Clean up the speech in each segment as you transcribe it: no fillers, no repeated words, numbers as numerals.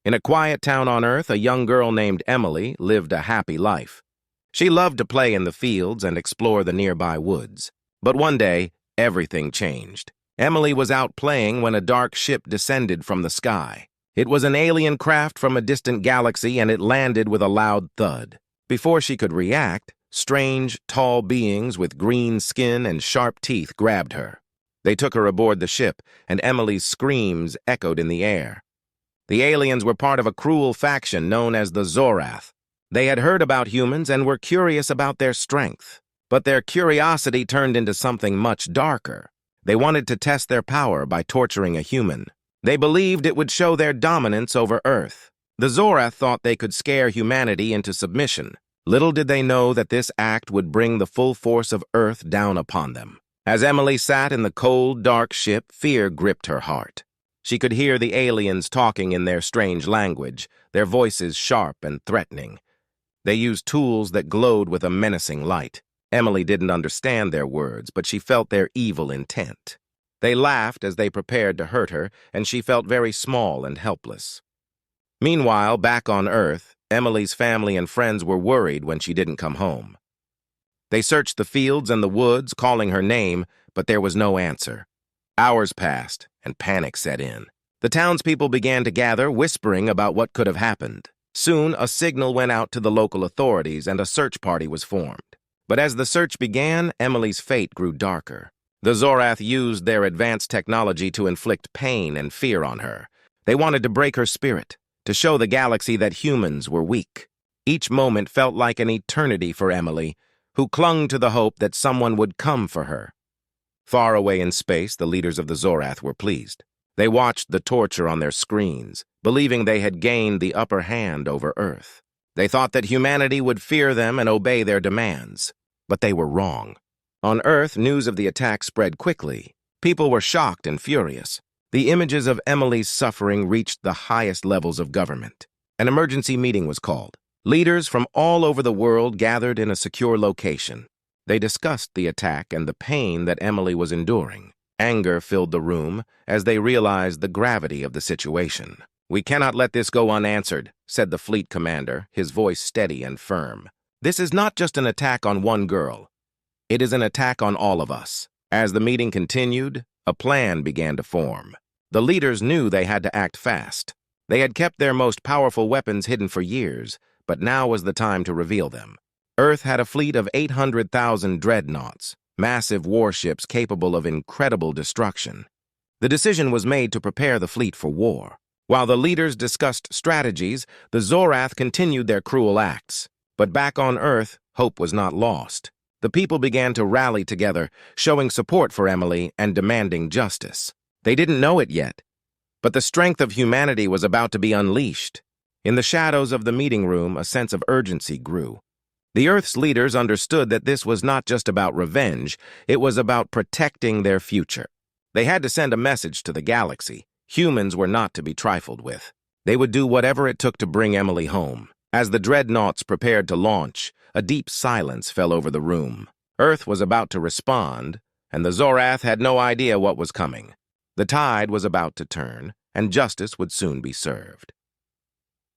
In a quiet town on Earth, a young girl named Emily lived a happy life. She loved to play in the fields and explore the nearby woods. But one day, everything changed. Emily was out playing when a dark ship descended from the sky. It was an alien craft from a distant galaxy, and it landed with a loud thud. Before she could react, strange, tall beings with green skin and sharp teeth grabbed her. They took her aboard the ship, and Emily's screams echoed in the air. The aliens were part of a cruel faction known as the Zorath. They had heard about humans and were curious about their strength. But their curiosity turned into something much darker. They wanted to test their power by torturing a human. They believed it would show their dominance over Earth. The Zorath thought they could scare humanity into submission. Little did they know that this act would bring the full force of Earth down upon them. As Emily sat in the cold, dark ship, fear gripped her heart. She could hear the aliens talking in their strange language, their voices sharp and threatening. They used tools that glowed with a menacing light. Emily didn't understand their words, but she felt their evil intent. They laughed as they prepared to hurt her, and she felt very small and helpless. Meanwhile, back on Earth, Emily's family and friends were worried when she didn't come home. They searched the fields and the woods, calling her name, but there was no answer. Hours passed, and panic set in. The townspeople began to gather, whispering about what could have happened. Soon, a signal went out to the local authorities, and a search party was formed. But as the search began, Emily's fate grew darker. The Zorath used their advanced technology to inflict pain and fear on her. They wanted to break her spirit, to show the galaxy that humans were weak. Each moment felt like an eternity for Emily, who clung to the hope that someone would come for her. Far away in space, the leaders of the Zorath were pleased. They watched the torture on their screens, believing they had gained the upper hand over Earth. They thought that humanity would fear them and obey their demands. But they were wrong. On Earth, news of the attack spread quickly. People were shocked and furious. The images of Emily's suffering reached the highest levels of government. An emergency meeting was called. Leaders from all over the world gathered in a secure location. They discussed the attack and the pain that Emily was enduring. Anger filled the room as they realized the gravity of the situation. "We cannot let this go unanswered," said the fleet commander, his voice steady and firm. "This is not just an attack on one girl. It is an attack on all of us." As the meeting continued, a plan began to form. The leaders knew they had to act fast. They had kept their most powerful weapons hidden for years, but now was the time to reveal them. Earth had a fleet of 800,000 dreadnoughts, massive warships capable of incredible destruction. The decision was made to prepare the fleet for war. While the leaders discussed strategies, the Zorath continued their cruel acts. But back on Earth, hope was not lost. The people began to rally together, showing support for Emily and demanding justice. They didn't know it yet, but the strength of humanity was about to be unleashed. In the shadows of the meeting room, a sense of urgency grew. The Earth's leaders understood that this was not just about revenge, it was about protecting their future. They had to send a message to the galaxy. Humans were not to be trifled with. They would do whatever it took to bring Emily home. As the dreadnoughts prepared to launch, a deep silence fell over the room. Earth was about to respond, and the Zorath had no idea what was coming. The tide was about to turn, and justice would soon be served.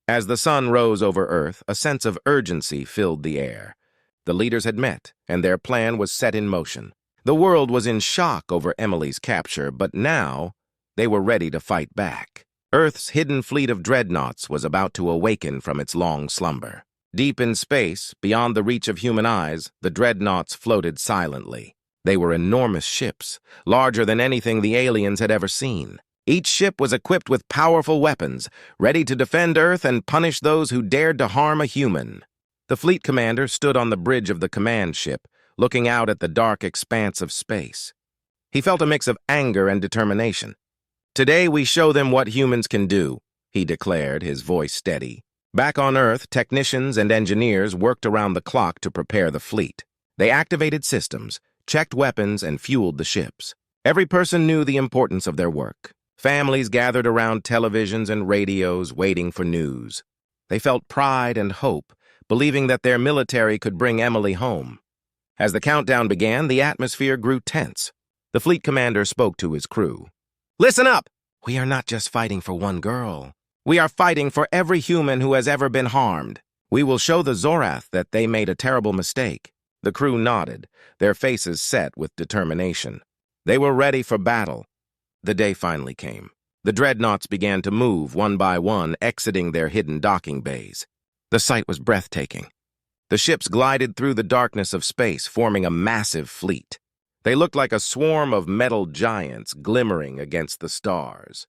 As the sun rose over Earth, a sense of urgency filled the air. The leaders had met, and their plan was set in motion. The world was in shock over Emily's capture, but now they were ready to fight back. Earth's hidden fleet of dreadnoughts was about to awaken from its long slumber. Deep in space, beyond the reach of human eyes, the dreadnoughts floated silently. They were enormous ships, larger than anything the aliens had ever seen. Each ship was equipped with powerful weapons, ready to defend Earth and punish those who dared to harm a human. The fleet commander stood on the bridge of the command ship, looking out at the dark expanse of space. He felt a mix of anger and determination. "Today we show them what humans can do," he declared, his voice steady. Back on Earth, technicians and engineers worked around the clock to prepare the fleet. They activated systems, checked weapons, and fueled the ships. Every person knew the importance of their work. Families gathered around televisions and radios, waiting for news. They felt pride and hope, believing that their military could bring Emily home. As the countdown began, the atmosphere grew tense. The fleet commander spoke to his crew. "Listen up! We are not just fighting for one girl. We are fighting for every human who has ever been harmed. We will show the Zorath that they made a terrible mistake." The crew nodded, their faces set with determination. They were ready for battle. The day finally came. The dreadnoughts began to move one by one, exiting their hidden docking bays. The sight was breathtaking. The ships glided through the darkness of space, forming a massive fleet. They looked like a swarm of metal giants glimmering against the stars.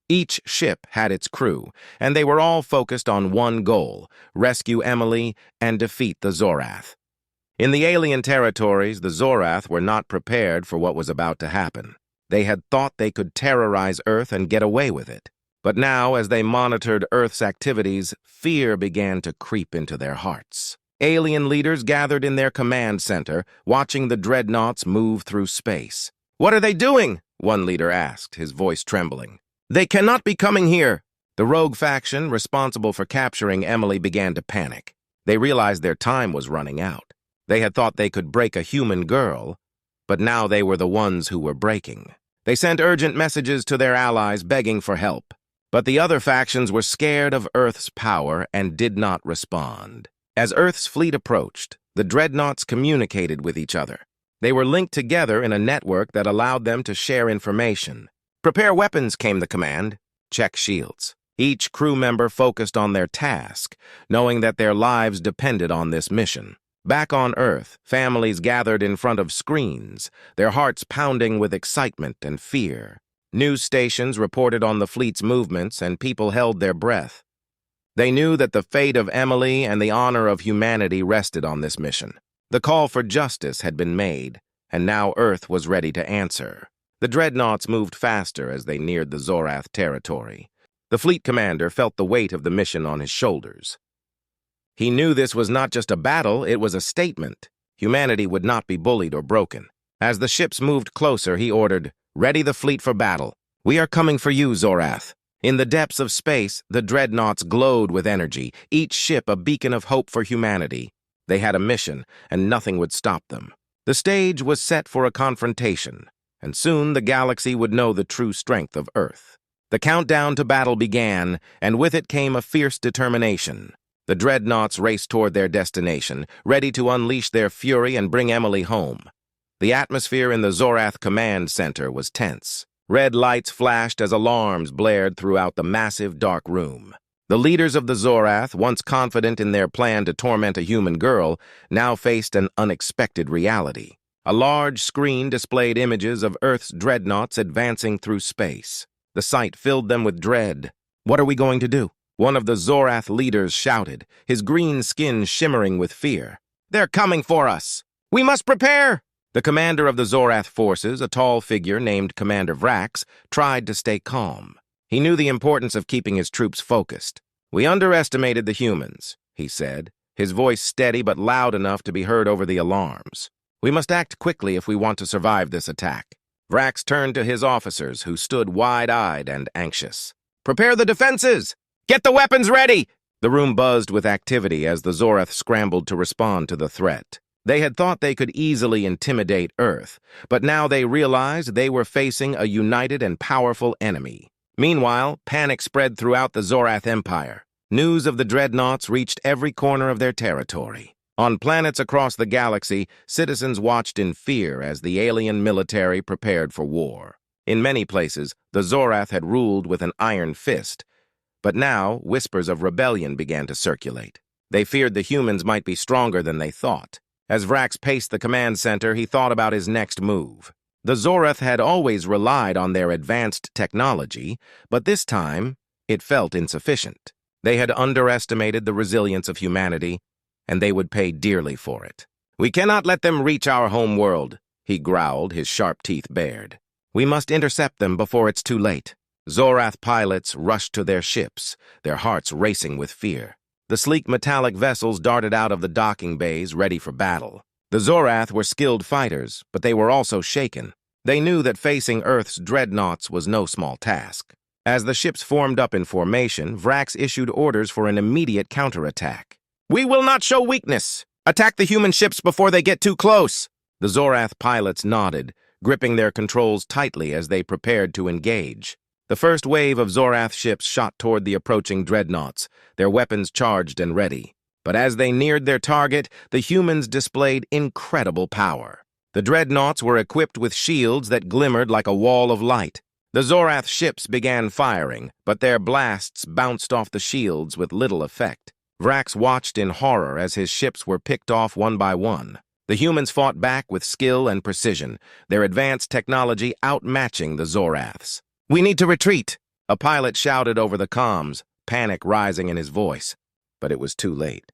Each ship had its crew, and they were all focused on one goal: rescue Emily and defeat the Zorath. In the alien territories, the Zorath were not prepared for what was about to happen. They had thought they could terrorize Earth and get away with it. But now, as they monitored Earth's activities, fear began to creep into their hearts. Alien leaders gathered in their command center, watching the dreadnoughts move through space. "What are they doing?" one leader asked, his voice trembling. "They cannot be coming here." The rogue faction responsible for capturing Emily began to panic. They realized their time was running out. They had thought they could break a human girl, but now they were the ones who were breaking. They sent urgent messages to their allies begging for help. But the other factions were scared of Earth's power and did not respond. As Earth's fleet approached, the dreadnoughts communicated with each other. They were linked together in a network that allowed them to share information. "Prepare weapons," came the command. "Check shields." Each crew member focused on their task, knowing that their lives depended on this mission. Back on Earth, families gathered in front of screens, their hearts pounding with excitement and fear. News stations reported on the fleet's movements, and people held their breath. They knew that the fate of Emily and the honor of humanity rested on this mission. The call for justice had been made, and now Earth was ready to answer. The dreadnoughts moved faster as they neared the Zorath territory. The fleet commander felt the weight of the mission on his shoulders. He knew this was not just a battle, it was a statement. Humanity would not be bullied or broken. As the ships moved closer, he ordered, "Ready the fleet for battle. We are coming for you, Zorath." In the depths of space, the dreadnoughts glowed with energy, each ship a beacon of hope for humanity. They had a mission, and nothing would stop them. The stage was set for a confrontation, and soon the galaxy would know the true strength of Earth. The countdown to battle began, and with it came a fierce determination. The dreadnoughts raced toward their destination, ready to unleash their fury and bring Emily home. The atmosphere in the Zorath command center was tense. Red lights flashed as alarms blared throughout the massive dark room. The leaders of the Zorath, once confident in their plan to torment a human girl, now faced an unexpected reality. A large screen displayed images of Earth's dreadnoughts advancing through space. The sight filled them with dread. "What are we going to do?" One of the Zorath leaders shouted, his green skin shimmering with fear. "They're coming for us! We must prepare!" The commander of the Zorath forces, a tall figure named Commander Vrax, tried to stay calm. He knew the importance of keeping his troops focused. "We underestimated the humans," he said, his voice steady but loud enough to be heard over the alarms. "We must act quickly if we want to survive this attack." Vrax turned to his officers, who stood wide-eyed and anxious. "Prepare the defenses! Get the weapons ready!" The room buzzed with activity as the Zorath scrambled to respond to the threat. They had thought they could easily intimidate Earth, but now they realized they were facing a united and powerful enemy. Meanwhile, panic spread throughout the Zorath Empire. News of the dreadnoughts reached every corner of their territory. On planets across the galaxy, citizens watched in fear as the alien military prepared for war. In many places, the Zorath had ruled with an iron fist, but now whispers of rebellion began to circulate. They feared the humans might be stronger than they thought. As Vrax paced the command center, he thought about his next move. The Zorath had always relied on their advanced technology, but this time it felt insufficient. They had underestimated the resilience of humanity, and they would pay dearly for it. "We cannot let them reach our home world," he growled, his sharp teeth bared. "We must intercept them before it's too late." Zorath pilots rushed to their ships, their hearts racing with fear. The sleek metallic vessels darted out of the docking bays, ready for battle. The Zorath were skilled fighters, but they were also shaken. They knew that facing Earth's dreadnoughts was no small task. As the ships formed up in formation, Vrax issued orders for an immediate counterattack. "We will not show weakness! Attack the human ships before they get too close!" The Zorath pilots nodded, gripping their controls tightly as they prepared to engage. The first wave of Zorath ships shot toward the approaching dreadnoughts, their weapons charged and ready. But as they neared their target, the humans displayed incredible power. The dreadnoughts were equipped with shields that glimmered like a wall of light. The Zorath ships began firing, but their blasts bounced off the shields with little effect. Vrax watched in horror as his ships were picked off one by one. The humans fought back with skill and precision, their advanced technology outmatching the Zoraths. "We need to retreat," a pilot shouted over the comms, panic rising in his voice. But it was too late.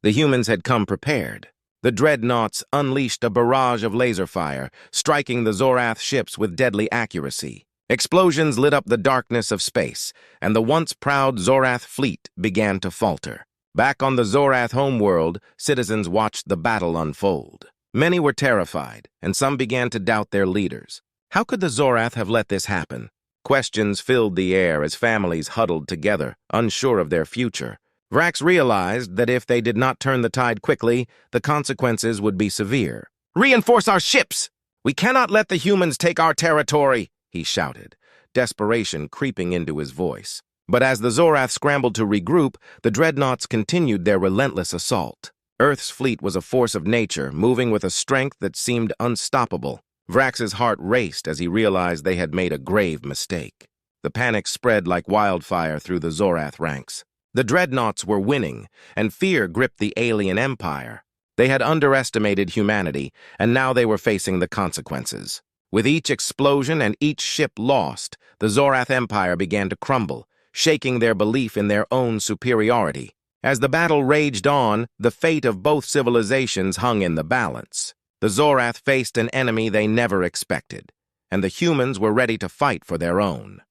The humans had come prepared. The dreadnoughts unleashed a barrage of laser fire, striking the Zorath ships with deadly accuracy. Explosions lit up the darkness of space, and the once proud Zorath fleet began to falter. Back on the Zorath homeworld, citizens watched the battle unfold. Many were terrified, and some began to doubt their leaders. How could the Zorath have let this happen? Questions filled the air as families huddled together, unsure of their future. Vrax realized that if they did not turn the tide quickly, the consequences would be severe. "Reinforce our ships! We cannot let the humans take our territory!" he shouted, desperation creeping into his voice. But as the Zorath scrambled to regroup, the dreadnoughts continued their relentless assault. Earth's fleet was a force of nature, moving with a strength that seemed unstoppable. Vrax's heart raced as he realized they had made a grave mistake. The panic spread like wildfire through the Zorath ranks. The dreadnoughts were winning, and fear gripped the alien empire. They had underestimated humanity, and now they were facing the consequences. With each explosion and each ship lost, the Zorath Empire began to crumble, shaking their belief in their own superiority. As the battle raged on, the fate of both civilizations hung in the balance. The Zorath faced an enemy they never expected, and the humans were ready to fight for their own.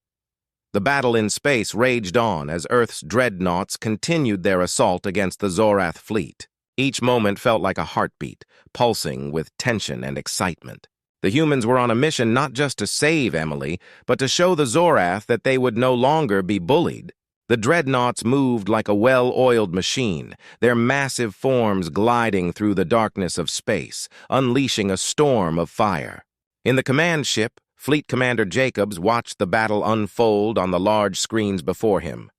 The battle in space raged on as Earth's dreadnoughts continued their assault against the Zorath fleet. Each moment felt like a heartbeat, pulsing with tension and excitement. The humans were on a mission not just to save Emily, but to show the Zorath that they would no longer be bullied. The dreadnoughts moved like a well-oiled machine, their massive forms gliding through the darkness of space, unleashing a storm of fire. In the command ship, Fleet Commander Jacobs watched the battle unfold on the large screens before him.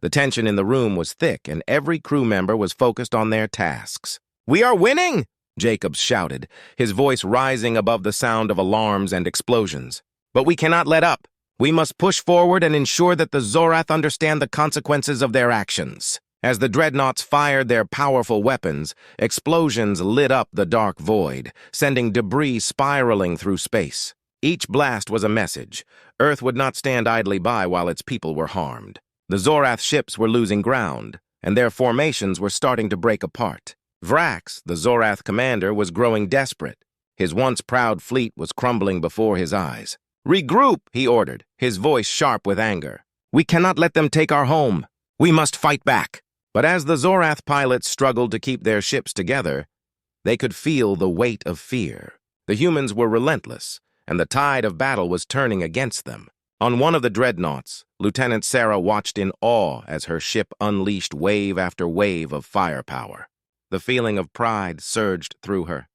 The tension in the room was thick, and every crew member was focused on their tasks. "We are winning!" Jacobs shouted, his voice rising above the sound of alarms and explosions. "But we cannot let up. We must push forward and ensure that the Zorath understand the consequences of their actions." As the dreadnoughts fired their powerful weapons, explosions lit up the dark void, sending debris spiraling through space. Each blast was a message. Earth would not stand idly by while its people were harmed. The Zorath ships were losing ground, and their formations were starting to break apart. Vrax, the Zorath commander, was growing desperate. His once proud fleet was crumbling before his eyes. "Regroup," he ordered, his voice sharp with anger. "We cannot let them take our home. We must fight back." But as the Zorath pilots struggled to keep their ships together, they could feel the weight of fear. The humans were relentless, and the tide of battle was turning against them. On one of the dreadnoughts, Lieutenant Sarah watched in awe as her ship unleashed wave after wave of firepower. The feeling of pride surged through her.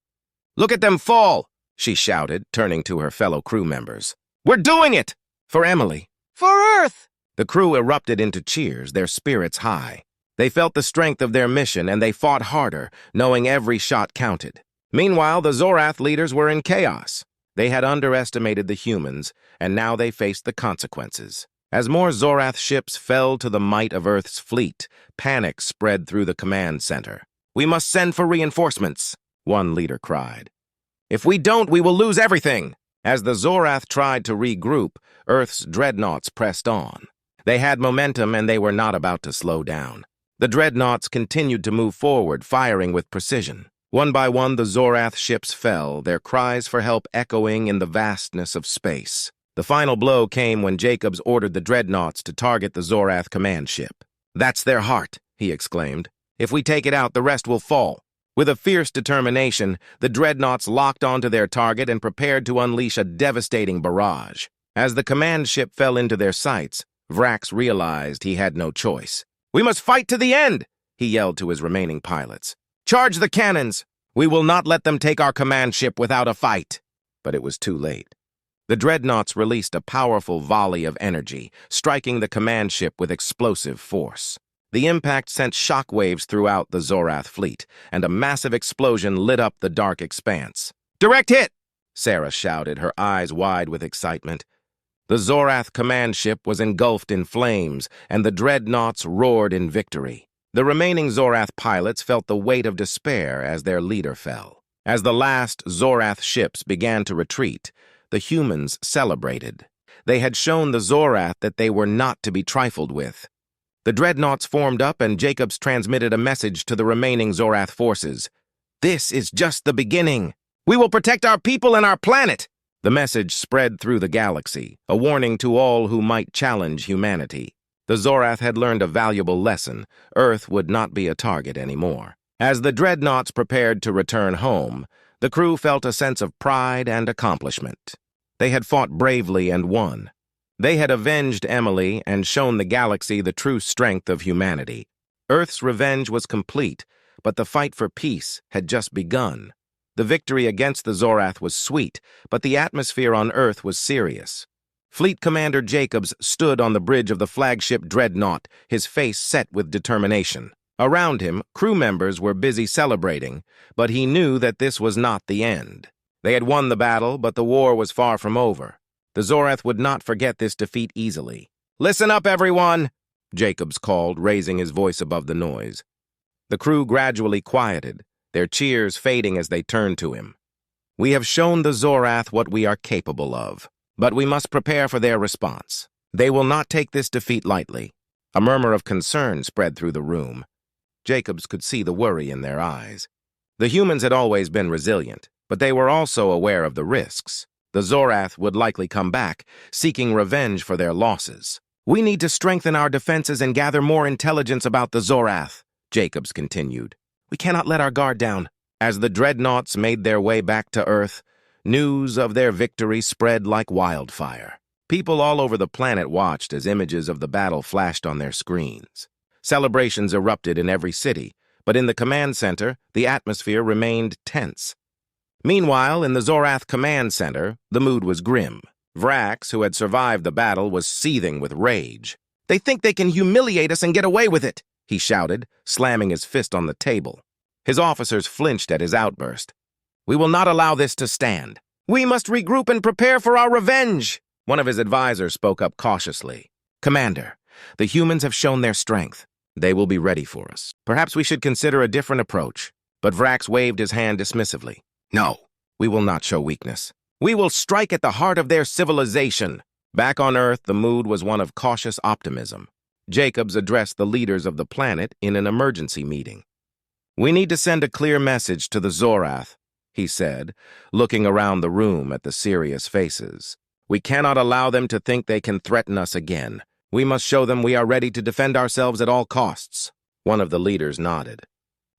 "Look at them fall!" she shouted, turning to her fellow crew members. "We're doing it! For Emily! For Earth!" The crew erupted into cheers, their spirits high. They felt the strength of their mission, and they fought harder, knowing every shot counted. Meanwhile, the Zorath leaders were in chaos. They had underestimated the humans, and now they faced the consequences. As more Zorath ships fell to the might of Earth's fleet, panic spread through the command center. "We must send for reinforcements," one leader cried. "If we don't, we will lose everything." As the Zorath tried to regroup, Earth's dreadnoughts pressed on. They had momentum, and they were not about to slow down. The dreadnoughts continued to move forward, firing with precision. One by one, the Zorath ships fell, their cries for help echoing in the vastness of space. The final blow came when Jacobs ordered the dreadnoughts to target the Zorath command ship. "That's their heart," he exclaimed. "If we take it out, the rest will fall." With a fierce determination, the dreadnoughts locked onto their target and prepared to unleash a devastating barrage. As the command ship fell into their sights, Vrax realized he had no choice. "We must fight to the end," he yelled to his remaining pilots. "Charge the cannons! We will not let them take our command ship without a fight." But it was too late. The Dreadnoughts released a powerful volley of energy, striking the command ship with explosive force. The impact sent shockwaves throughout the Zorath fleet, and a massive explosion lit up the dark expanse. "Direct hit!" Sarah shouted, her eyes wide with excitement. The Zorath command ship was engulfed in flames, and the Dreadnoughts roared in victory. The remaining Zorath pilots felt the weight of despair as their leader fell. As the last Zorath ships began to retreat, the humans celebrated. They had shown the Zorath that they were not to be trifled with. The Dreadnoughts formed up, and Jacobs transmitted a message to the remaining Zorath forces. "This is just the beginning. We will protect our people and our planet." The message spread through the galaxy, a warning to all who might challenge humanity. The Zorath had learned a valuable lesson. Earth would not be a target anymore. As the Dreadnoughts prepared to return home, the crew felt a sense of pride and accomplishment. They had fought bravely and won. They had avenged Emily and shown the galaxy the true strength of humanity. Earth's revenge was complete, but the fight for peace had just begun. The victory against the Zorath was sweet, but the atmosphere on Earth was serious. Fleet Commander Jacobs stood on the bridge of the flagship Dreadnought, his face set with determination. Around him, crew members were busy celebrating, but he knew that this was not the end. They had won the battle, but the war was far from over. The Zorath would not forget this defeat easily. "Listen up, everyone!" Jacobs called, raising his voice above the noise. The crew gradually quieted, their cheers fading as they turned to him. "We have shown the Zorath what we are capable of, but we must prepare for their response. They will not take this defeat lightly." A murmur of concern spread through the room. Jacobs could see the worry in their eyes. The humans had always been resilient, but they were also aware of the risks. The Zorath would likely come back, seeking revenge for their losses. "We need to strengthen our defenses and gather more intelligence about the Zorath," Jacobs continued. "We cannot let our guard down." As the Dreadnoughts made their way back to Earth, news of their victory spread like wildfire. People all over the planet watched as images of the battle flashed on their screens. Celebrations erupted in every city, but in the command center, the atmosphere remained tense. Meanwhile, in the Zorath command center, the mood was grim. Vrax, who had survived the battle, was seething with rage. "They think they can humiliate us and get away with it," he shouted, slamming his fist on the table. His officers flinched at his outburst. "We will not allow this to stand. We must regroup and prepare for our revenge." One of his advisors spoke up cautiously. "Commander, the humans have shown their strength. They will be ready for us. Perhaps we should consider a different approach." But Vrax waved his hand dismissively. "No, we will not show weakness. We will strike at the heart of their civilization." Back on Earth, the mood was one of cautious optimism. Jacobs addressed the leaders of the planet in an emergency meeting. "We need to send a clear message to the Zorath," he said, looking around the room at the serious faces. "We cannot allow them to think they can threaten us again. We must show them we are ready to defend ourselves at all costs." One of the leaders nodded.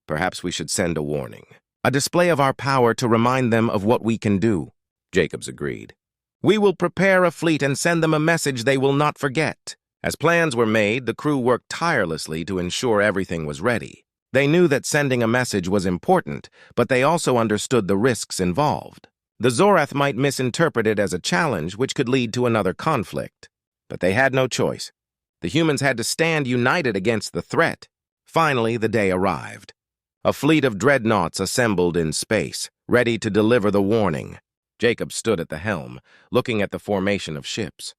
"Perhaps we should send a warning. A display of our power to remind them of what we can do," Jacobs agreed. "We will prepare a fleet and send them a message they will not forget." As plans were made, the crew worked tirelessly to ensure everything was ready. They knew that sending a message was important, but they also understood the risks involved. The Zorath might misinterpret it as a challenge, which could lead to another conflict. But they had no choice. The humans had to stand united against the threat. Finally, the day arrived. A fleet of dreadnoughts assembled in space, ready to deliver the warning. Jacob stood at the helm, looking at the formation of ships.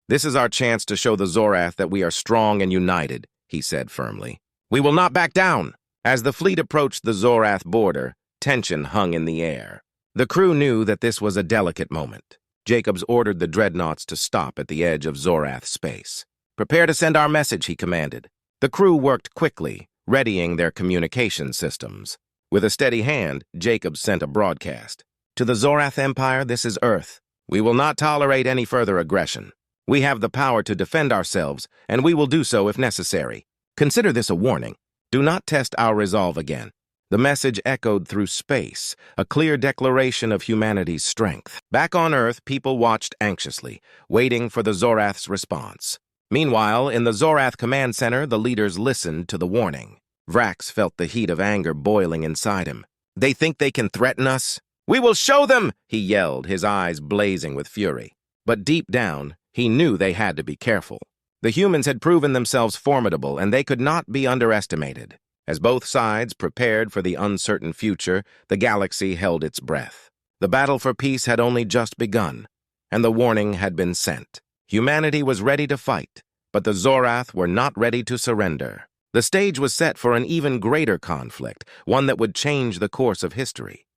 "This is our chance to show the Zorath that we are strong and united," he said firmly. "We will not back down." As the fleet approached the Zorath border, tension hung in the air. The crew knew that this was a delicate moment. Jacobs ordered the dreadnoughts to stop at the edge of Zorath space. "Prepare to send our message," he commanded. The crew worked quickly, readying their communication systems. With a steady hand, Jacobs sent a broadcast. "To the Zorath Empire, this is Earth. We will not tolerate any further aggression. We have the power to defend ourselves, and we will do so if necessary. Consider this a warning. Do not test our resolve again." The message echoed through space, a clear declaration of humanity's strength. Back on Earth, people watched anxiously, waiting for the Zorath's response. Meanwhile, in the Zorath Command Center, the leaders listened to the warning. Vrax felt the heat of anger boiling inside him. "They think they can threaten us? We will show them!" he yelled, his eyes blazing with fury. But deep down, he knew they had to be careful. The humans had proven themselves formidable, and they could not be underestimated. As both sides prepared for the uncertain future, the galaxy held its breath. The battle for peace had only just begun, and the warning had been sent. Humanity was ready to fight, but the Zorath were not ready to surrender. The stage was set for an even greater conflict, one that would change the course of history.